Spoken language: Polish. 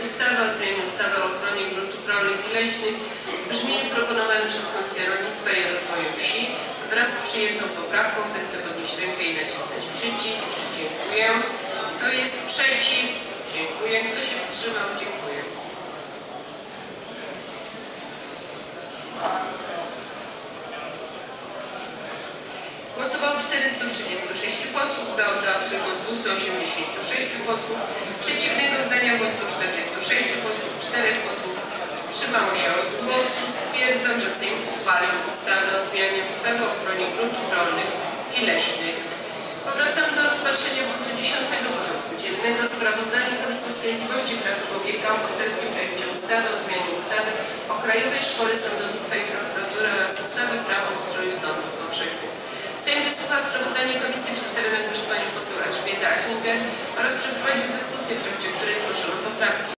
ustawy o zmianie ustawy o ochronie gruntów rolnych i leśnych w brzmieniu proponowanym przez Komisję Rolnictwa i Rozwoju Wsi wraz z przyjętą poprawką. Zechce podnieść rękę i nacisnąć przycisk. Dziękuję. Kto jest przeciw? Dziękuję. Kto się wstrzymał? Dziękuję. Głosowało 436 posłów, za oddała swój głos 286 posłów, przeciwnego zdania głosu 46 posłów, 4 posłów wstrzymało się od głosu. Stwierdzam, że Sejm uchwalił ustawę o zmianie ustawy o ochronie gruntów rolnych i leśnych. Powracamy do rozpatrzenia punktu 10 porządku dziennego. Sprawozdanie Komisji Sprawiedliwości i Praw Człowieka o poselskim projekcie ustawy o zmianie ustawy o Krajowej Szkole Sądownictwa i Prokuratury oraz ustawy Prawo o ustroju sądów powszechnych. Sejm wysłucha sprawozdania komisji przedstawionego przez panią poseł Elżbietę Achlinger oraz przeprowadził dyskusję, w trakcie której zgłoszono poprawki.